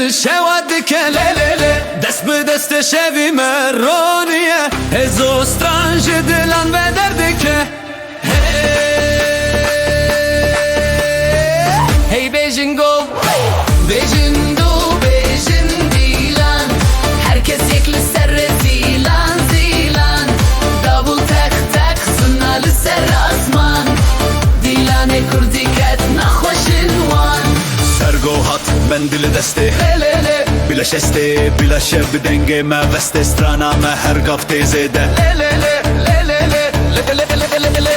دل شود که للله دست به دست شوی مرانیه هزو سترانج دلان و درد که hey Beijing go Beijing do Beijing dilan herkes yekli serre zilan zilan davul tek tek zınalı ser asman dilane kurdiket nahoşin wan sergo hat ben dili deste lelele bila şeste bila şev denge me veste strana me her gafte zede lelele lelele lelele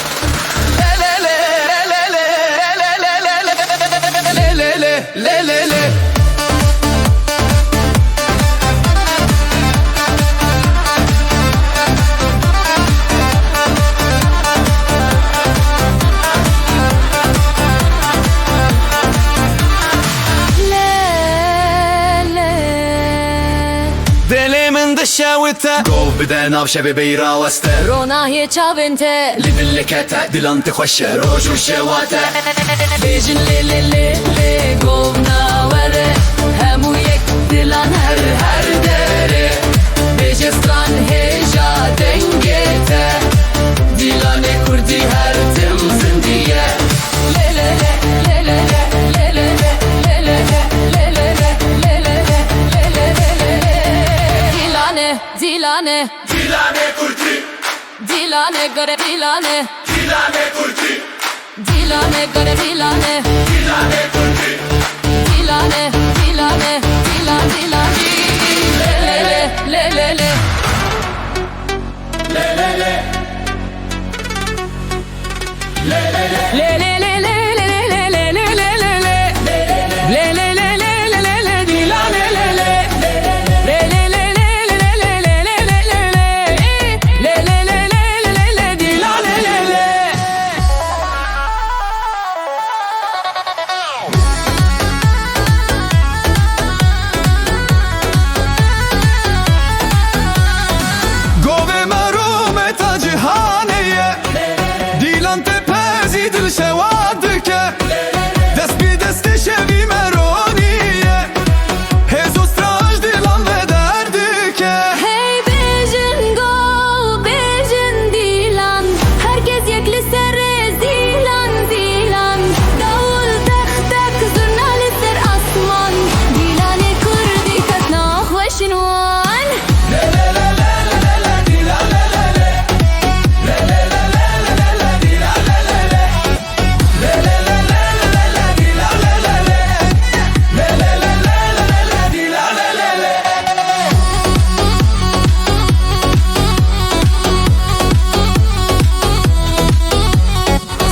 دشاوته گو بدن آب شب بیرا وسته روناهی چاونته لیبل کته دلانت خوش روز و شواته بیجن لی لی لی لی گو نوره همو یک دلان هر دره بیجستان هجا دنگته دلان کردی هر تم زندیه لی لی لی لی لی لی Dilane, Dilane kurdi Dilane göre Dilane, Dilane kurdi Dilane göre Dilane, Dilane kurdi Dilane, Dilane, Dilane, Dilane, le le le le Le le le Le le le le le le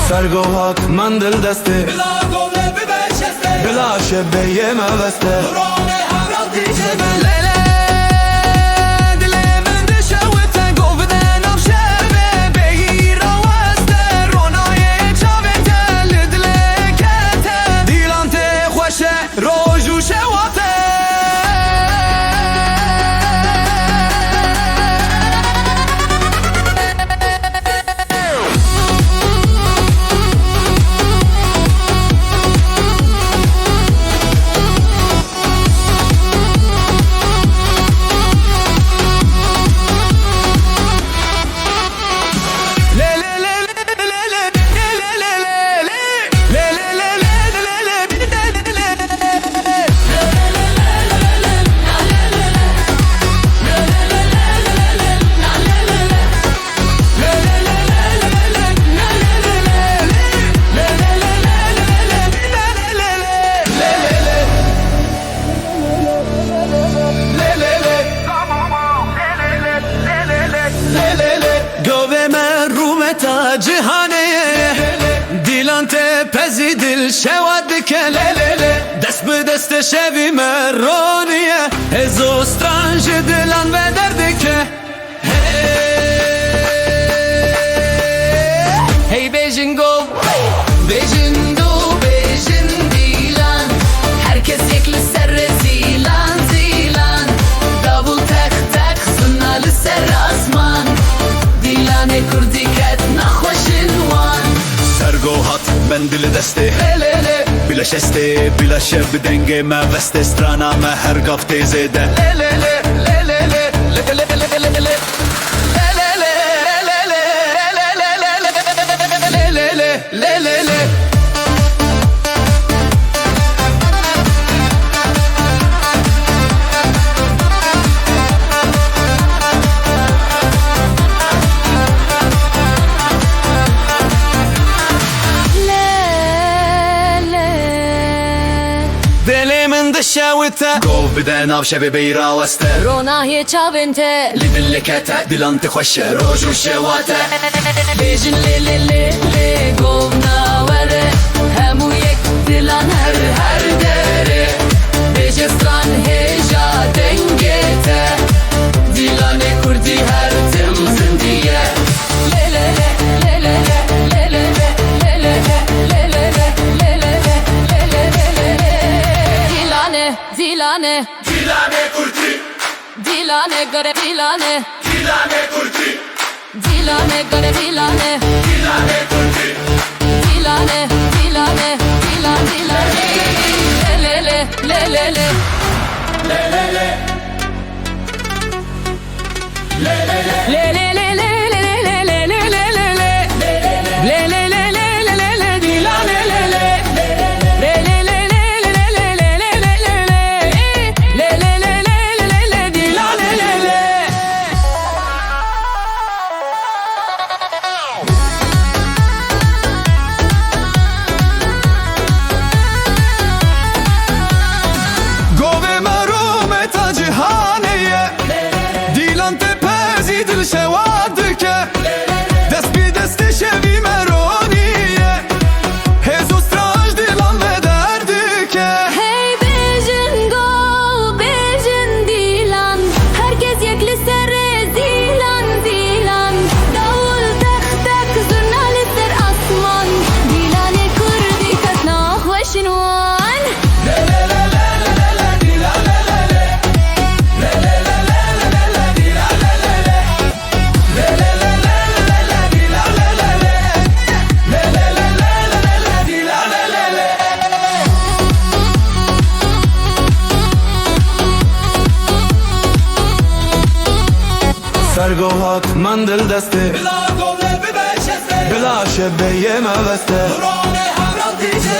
سرگو هات من دل دسته بلا گوله ببشسته بلا شبه یه موسته نورانه همراه دیجه لیله دلی من دشوته گو بدن آب شبه بگیر آوسته رونای چاوته لدله کته دیلانته خوشه روژو شواته دل شود که للله دست به دست شوی مرانیه هزو سترانج دلان و درد که hey Beijing go Beijing do Beijing dilan herkes yekli serre zilan zilan davul tek tek zınalı ser asman dilane kurdiket nahoşin wan sergo hat ben dili deste lelele Bila sheste, bila sheb denge me veste strana me her gafte zede Le le le le le le le le le le le le le le le le. Dilimin dışavite Gov bide nav şebi beyra weste Rona hie çavinte Li dillikete dilanti khoşe roju şevate Bejin le govna vere Hemu yek dilan her dere Beje stran heja dengete Dilane kurdi her tim zindiye Le le le le le le le le le le le le le le le le le le Dilane dilane Dilane kurti Dilane gare dilane Dilane kurti Dilane gare dilane Dilane kurti Dilane dilane dilane dilane Le le le le le Le le le Le le le Le le le le le le le le le le le Le le le le le le le dilane le le Le le le le le le le le le le le Le le le le le le dilane le le Gove marume ta cihaneye Dilan tepezi dil şevadike Dest bi desti şevi meroniye Hezu straj dilan ve derdike Hey bejin go, bejin dilan Herkes yekli sere zilan zilan Davul tek tek zurnali ser asman Dilane kurdi kasna hoşinwan Sergohat mandil deste Bila gole bibe şeste Bila şebbe yeme veste Nurane havrat diyece